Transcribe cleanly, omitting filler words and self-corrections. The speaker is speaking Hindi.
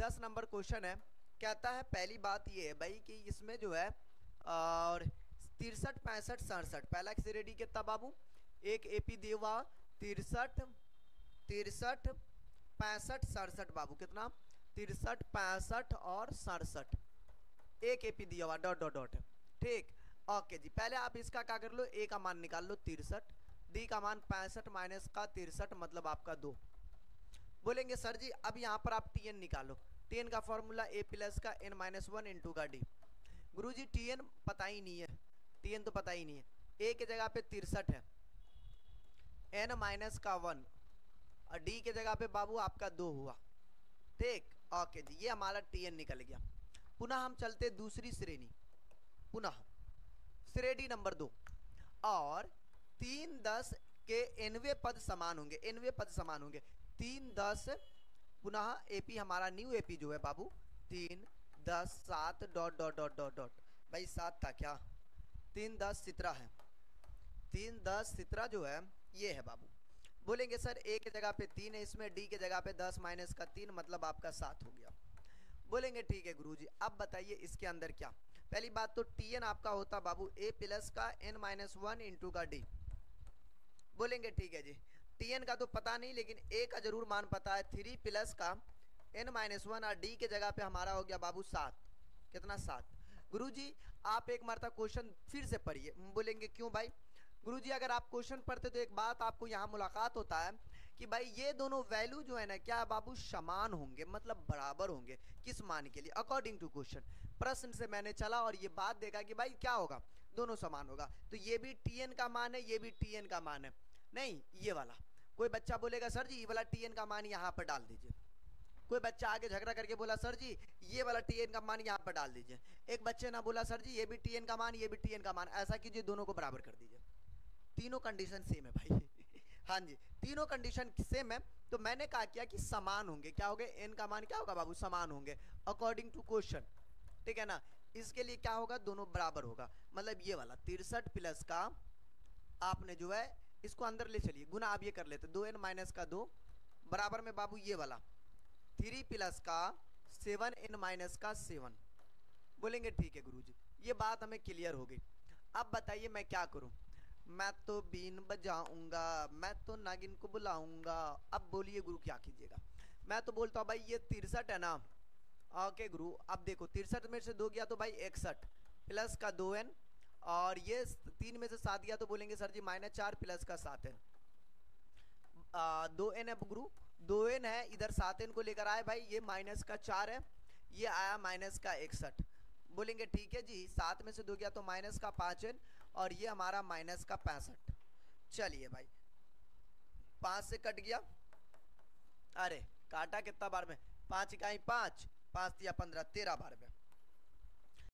10 नंबर क्वेश्चन है। कहता है पहली बात ये है भाई कि इसमें जो है और 63 65 67 पहला एक्स रेडी कितना बाबू, एक एपी देवा 63 63 65 67 बाबू, कितना 63 65 और 67, एक एपी दिया हुआ डॉट डॉट डॉट। ठीक, ओके जी। पहले आप इसका क्या कर लो, ए का मान निकाल लो 63, डी का मान 65 माइनस का 63 मतलब आपका 2। बोलेंगे सर जी अब यहाँ पर आप टी एन निकालो, टी एन का फॉर्मूला ए प्लस का एन माइनस वन इंटू का डी। गुरु जी टी एन पता ही नहीं है, टी एन तो पता ही नहीं है। ए के जगह पे 63 है, एन माइनस का 1 और डी के जगह पे बाबू आपका 2 हुआ। ठीक, ओके जी, ये हमारा टी एन निकल गया। पुनः हम चलते दूसरी श्रेणी, पुनः श्रेणी नंबर 2, और 3 10 के एनवे पद समान होंगे, एनवे पद समान होंगे 3 10। पुनः एपी हमारा न्यू एपी जो है बाबू 3 10 7 dot dot dot dot dot, भाई 7 था क्या, 3 10 17 है, 3 10 17 जो है ये है बाबू। बोलेंगे सर ए के जगह पे 3 है इसमें, डी के जगह पे 10 माइनस का 3 मतलब आपका 7 हो गया। बोलेंगे ठीक है गुरुजी, अब बताइए इसके अंदर क्या। पहली बात तो टी एन आपका होता बाबू ए प्लस का एन माइनस वन इंटू का डी। बोलेंगे ठीक है जी, टी एन का तो पता नहीं लेकिन ए का जरूर मान पता है, 3 प्लस का एन माइनस वन और डी के जगह पे हमारा हो गया बाबू 7, कितना 7। गुरुजी आप एक मरता क्वेश्चन फिर से पढ़िए। बोलेंगे क्यों भाई, गुरुजी अगर आप क्वेश्चन पढ़ते तो एक बात आपको यहाँ मुलाकात होता है कि भाई ये दोनों वैल्यू जो है ना क्या बाबू समान होंगे, मतलब बराबर होंगे। किस मान के लिए, अकॉर्डिंग टू क्वेश्चन। प्रश्न से मैंने चला और ये बात देखा कि भाई क्या होगा, दोनों समान होगा। तो ये भी टी एन का मान है, ये भी टी एन का मान है, नहीं ये वाला। कोई बच्चा बोलेगा सर जी ये वाला टी एन का मान यहाँ पर डाल दीजिए, कोई बच्चा आगे झगड़ा करके बोला सर जी ये वाला टी एन का मान यहाँ पर डाल दीजिए, एक बच्चे ना बोला सर जी ये भी टी एन का मान ये भी टी एन का मान, ऐसा कीजिए दोनों को बराबर कर दीजिए। तीनों कंडीशन सेम है भाई हाँ जी तीनों कंडीशन सेम है, तो मैंने कहा किया कि समान होंगे। क्या होंगे, एन का मान क्या होगा बाबू, समान होंगे अकॉर्डिंग टू क्वेश्चन। ठीक है ना, इसके लिए क्या होगा, दोनों बराबर होगा। मतलब ये वाला 63 प्लस का आपने जो है इसको अंदर ले चलिए, गुना आप ये कर लेते 2n माइनस का 2 बराबर में बाबू ये वाला 3 प्लस का 7n माइनस का 7। बोलेंगे ठीक है गुरुजी, ये बात हमें क्लियर हो गई। अब बताइए मैं क्या करूं, मैं तो बीन बजाऊंगा, मैं तो नागिन को बुलाऊंगा। अब बोलिए गुरु क्या कीजिएगा। मैं तो बोलता हूँ भाई ये 63 है ना, ओके गुरु अब देखो 63 में से 2 गया तो भाई 61 प्लस का 2n और ये 3 में से 7 गया तो बोलेंगे सर जी -4 प्लस का 7n। 2n है गुरु, 2n है इधर 7n को लेकर आए भाई, ये माइनस का 4 है, ये आया माइनस का 61। बोलेंगे ठीक है जी, 7 में से 2 गया तो माइनस का 5n और ये हमारा माइनस का 65। चलिए भाई 5 से कट गया, अरे काटा कितना बार में, 5 इकाई 5 5 या 15 13 बार में।